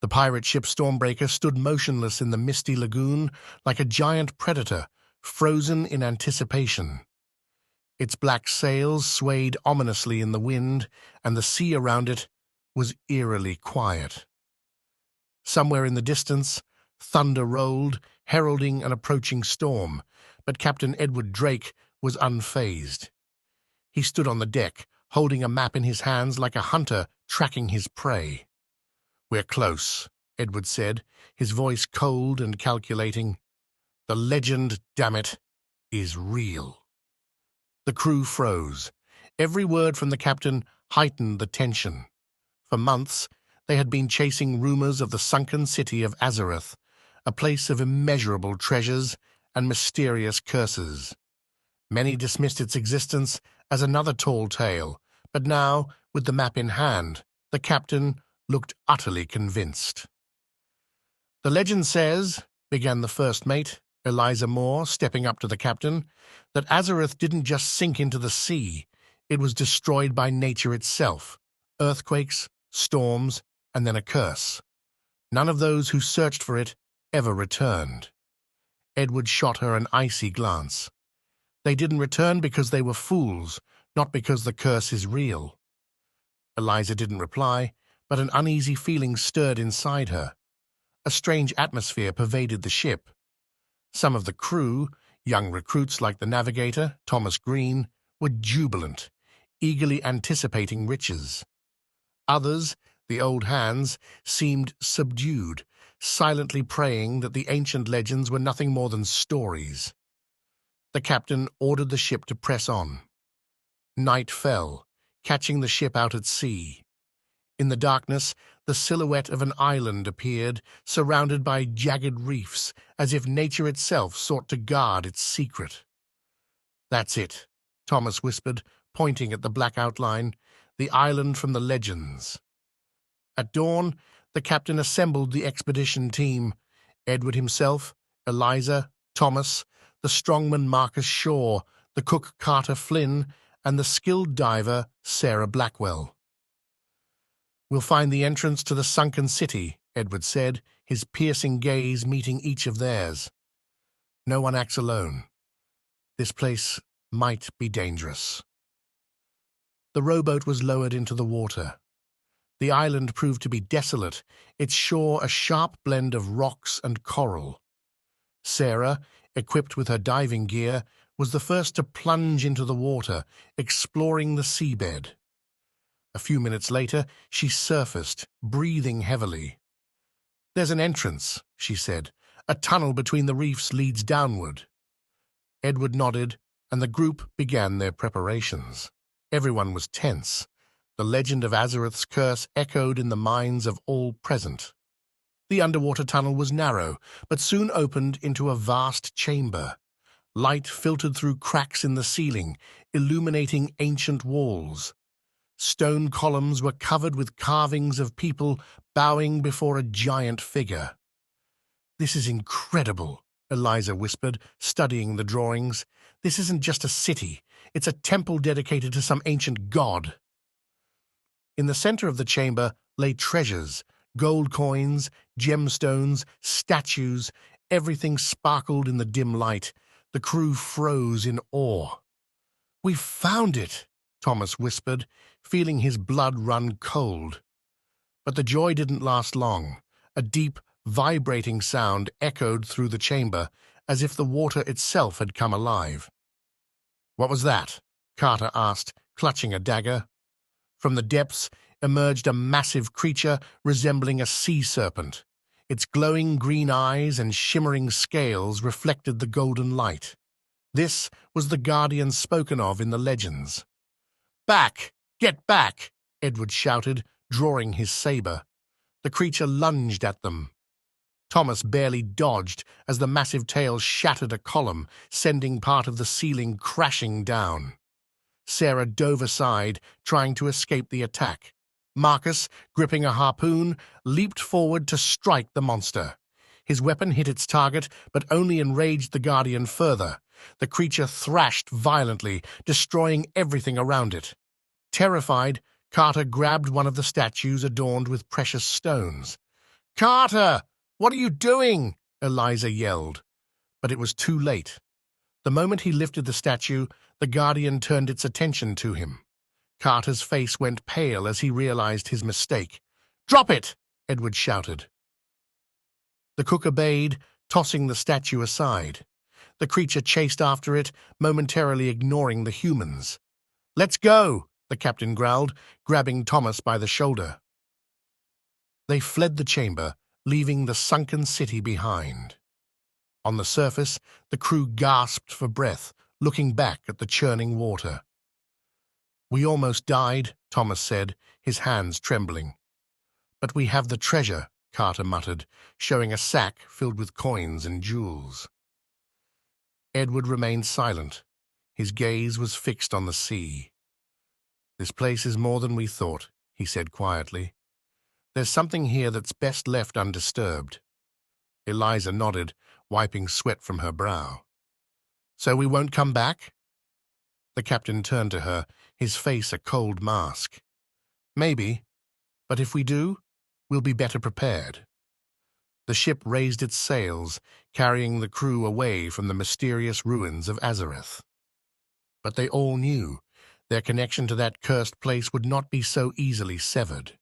The pirate ship Stormbreaker stood motionless in the misty lagoon like a giant predator, frozen in anticipation. Its black sails swayed ominously in the wind, and the sea around it was eerily quiet. Somewhere in the distance, thunder rolled, heralding an approaching storm, but Captain Edward Drake was unfazed. He stood on the deck, holding a map in his hands like a hunter tracking his prey. "We're close," Edward said, his voice cold and calculating. "The legend, damn it, is real." The crew froze. Every word from the captain heightened the tension. For months, they had been chasing rumors of the sunken city of Azareth, a place of immeasurable treasures and mysterious curses. Many dismissed its existence as another tall tale, but now, with the map in hand, the captain looked utterly convinced. "The legend says," began the first mate, Eliza Moore, stepping up to the captain, "that Azareth didn't just sink into the sea, it was destroyed by nature itself. Earthquakes, storms, and then a curse. None of those who searched for it ever returned." Edward shot her an icy glance. "They didn't return because they were fools, not because the curse is real." Eliza didn't reply, but an uneasy feeling stirred inside her. A strange atmosphere pervaded the ship. Some of the crew, young recruits like the navigator, Thomas Green, were jubilant, eagerly anticipating riches. Others, the old hands, seemed subdued, silently praying that the ancient legends were nothing more than stories. The captain ordered the ship to press on. Night fell, catching the ship out at sea. In the darkness, the silhouette of an island appeared, surrounded by jagged reefs, as if nature itself sought to guard its secret. "That's it," Thomas whispered, pointing at the black outline, "the island from the legends." At dawn, the captain assembled the expedition team: Edward himself, Eliza, Thomas, the strongman Marcus Shaw, the cook Carter Flynn, and the skilled diver Sarah Blackwell. "We'll find the entrance to the sunken city," Edward said, his piercing gaze meeting each of theirs. "No one acts alone. This place might be dangerous." The rowboat was lowered into the water. The island proved to be desolate, its shore a sharp blend of rocks and coral. Sarah, equipped with her diving gear, was the first to plunge into the water, exploring the seabed. A few minutes later, she surfaced, breathing heavily. "There's an entrance," she said. "A tunnel between the reefs leads downward." Edward nodded, and the group began their preparations. Everyone was tense. The legend of Azareth's curse echoed in the minds of all present. The underwater tunnel was narrow, but soon opened into a vast chamber. Light filtered through cracks in the ceiling, illuminating ancient walls. Stone columns were covered with carvings of people bowing before a giant figure. "This is incredible," Eliza whispered, studying the drawings. "This isn't just a city. It's a temple dedicated to some ancient god." In the center of the chamber lay treasures, gold coins, gemstones, statues. Everything sparkled in the dim light. The crew froze in awe. "We've found it," Thomas whispered, feeling his blood run cold. But the joy didn't last long. A deep, vibrating sound echoed through the chamber, as if the water itself had come alive. "What was that?" Carter asked, clutching a dagger. From the depths emerged a massive creature resembling a sea serpent. Its glowing green eyes and shimmering scales reflected the golden light. This was the guardian spoken of in the legends. "Back! Get back!" Edward shouted, drawing his saber. The creature lunged at them. Thomas barely dodged as the massive tail shattered a column, sending part of the ceiling crashing down. Sarah dove aside, trying to escape the attack. Marcus, gripping a harpoon, leaped forward to strike the monster. His weapon hit its target, but only enraged the guardian further. The creature thrashed violently, destroying everything around it. Terrified, Carter grabbed one of the statues adorned with precious stones. "Carter! What are you doing?" Eliza yelled. But it was too late. The moment he lifted the statue, the Guardian turned its attention to him. Carter's face went pale as he realized his mistake. "Drop it!" Edward shouted. The cook obeyed, tossing the statue aside. The creature chased after it, momentarily ignoring the humans. "Let's go!" the captain growled, grabbing Thomas by the shoulder. They fled the chamber, leaving the sunken city behind. On the surface, the crew gasped for breath, looking back at the churning water. "We almost died," Thomas said, his hands trembling. "But we have the treasure," Carter muttered, showing a sack filled with coins and jewels. Edward remained silent. His gaze was fixed on the sea. "This place is more than we thought," he said quietly. "There's something here that's best left undisturbed." Eliza nodded, wiping sweat from her brow. "So we won't come back?" The captain turned to her, his face a cold mask. "Maybe, but if we do, we'll be better prepared." The ship raised its sails, carrying the crew away from the mysterious ruins of Azareth. But they all knew their connection to that cursed place would not be so easily severed.